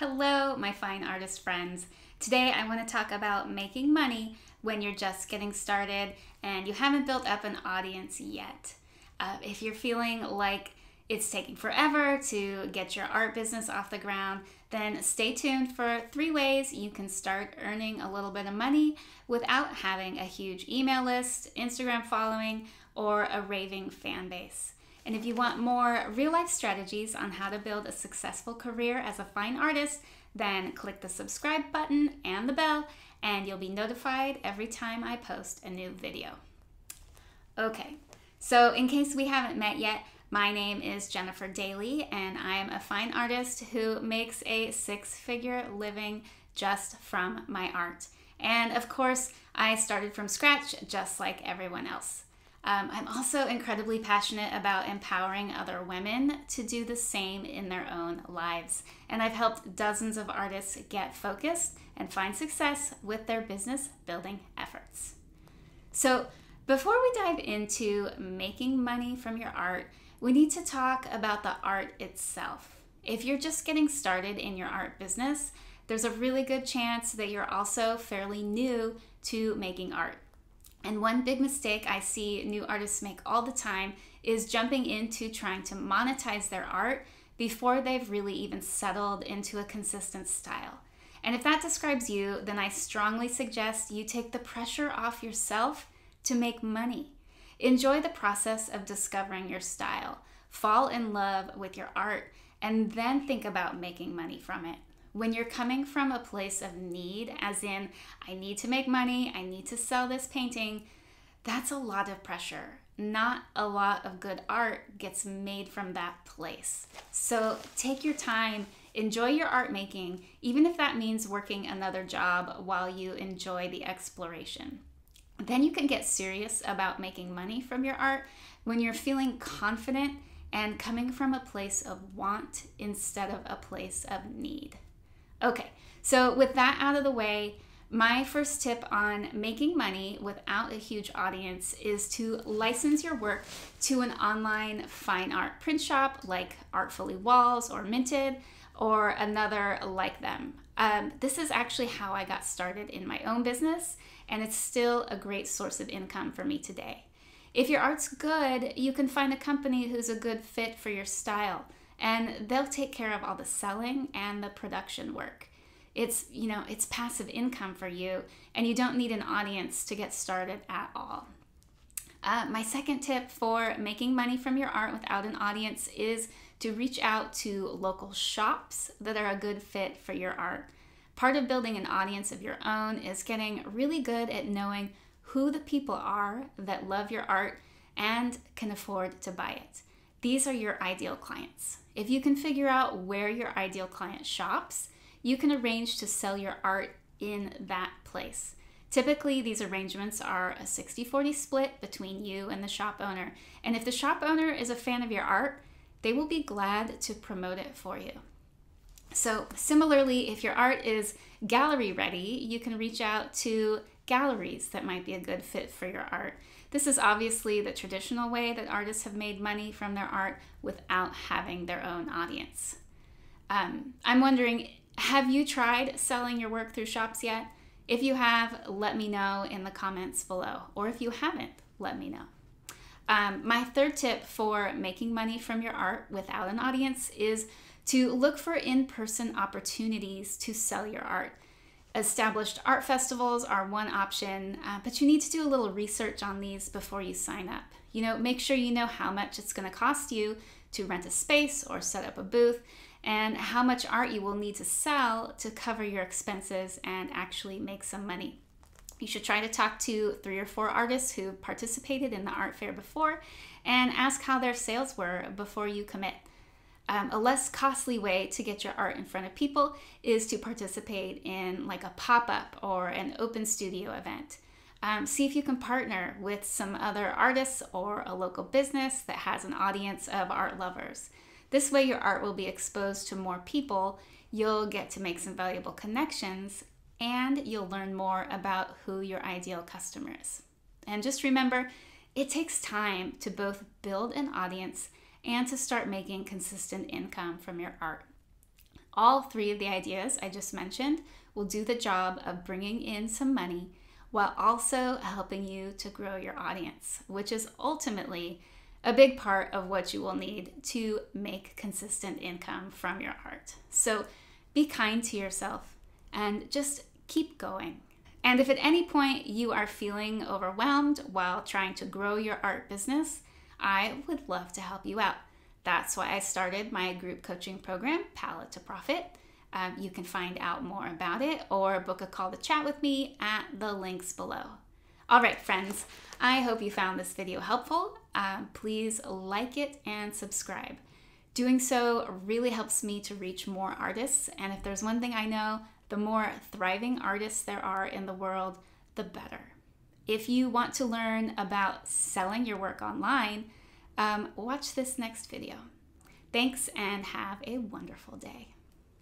Hello, my fine artist friends. Today I want to talk about making money when you're just getting started and you haven't built up an audience yet. If you're feeling like it's taking forever to get your art business off the ground, then stay tuned for 3 ways you can start earning a little bit of money without having a huge email list, Instagram following, or a raving fan base. And if you want more real-life strategies on how to build a successful career as a fine artist, then click the subscribe button and the bell, and you'll be notified every time I post a new video. Okay, so in case we haven't met yet, my name is Jennifer Daly, and I'm a fine artist who makes a 6-figure living just from my art. And of course, I started from scratch just like everyone else. I'm also incredibly passionate about empowering other women to do the same in their own lives. And I've helped dozens of artists get focused and find success with their business building efforts. So before we dive into making money from your art, we need to talk about the art itself. If you're just getting started in your art business, there's a really good chance that you're also fairly new to making art. And one big mistake I see new artists make all the time is jumping into trying to monetize their art before they've really even settled into a consistent style. And if that describes you, then I strongly suggest you take the pressure off yourself to make money. Enjoy the process of discovering your style, fall in love with your art, and then think about making money from it. When you're coming from a place of need, as in, I need to make money, I need to sell this painting, that's a lot of pressure. Not a lot of good art gets made from that place. So take your time, enjoy your art making, even if that means working another job while you enjoy the exploration. Then you can get serious about making money from your art when you're feeling confident and coming from a place of want instead of a place of need. Okay, so with that out of the way, my first tip on making money without a huge audience is to license your work to an online fine art print shop like Artfully Walls or Minted or another like them. This is actually how I got started in my own business, and it's still a great source of income for me today. If your art's good, you can find a company who's a good fit for your style, and they'll take care of all the selling and the production work. It's passive income for you, and you don't need an audience to get started at all. My second tip for making money from your art without an audience is to reach out to local shops that are a good fit for your art. Part of building an audience of your own is getting really good at knowing who the people are that love your art and can afford to buy it. These are your ideal clients. If you can figure out where your ideal client shops, you can arrange to sell your art in that place. Typically, these arrangements are a 60-40 split between you and the shop owner. And if the shop owner is a fan of your art, they will be glad to promote it for you. So similarly, if your art is gallery ready, you can reach out to galleries that might be a good fit for your art. This is obviously the traditional way that artists have made money from their art without having their own audience. I'm wondering, have you tried selling your work through shops yet? If you have, let me know in the comments below. Or if you haven't, let me know. My third tip for making money from your art without an audience is to look for in-person opportunities to sell your art. Established art festivals are one option, but you need to do a little research on these before you sign up. Make sure you know how much it's going to cost you to rent a space or set up a booth, and how much art you will need to sell to cover your expenses and actually make some money. You should try to talk to 3 or 4 artists who participated in the art fair before and ask how their sales were before you commit. A less costly way to get your art in front of people is to participate in like a pop-up or an open studio event. See if you can partner with some other artists or a local business that has an audience of art lovers. This way your art will be exposed to more people, you'll get to make some valuable connections, and you'll learn more about who your ideal customer is. And just remember, it takes time to both build an audience and to start making consistent income from your art. All three of the ideas I just mentioned will do the job of bringing in some money while also helping you to grow your audience, which is ultimately a big part of what you will need to make consistent income from your art. So be kind to yourself and just keep going. And if at any point you are feeling overwhelmed while trying to grow your art business, I would love to help you out. That's why I started my group coaching program, Palette to Profit. You can find out more about it or book a call to chat with me at the links below. All right, friends, I hope you found this video helpful. Please like it and subscribe. Doing so really helps me to reach more artists. And if there's one thing I know, the more thriving artists there are in the world, the better. If you want to learn about selling your work online, watch this next video. Thanks and have a wonderful day.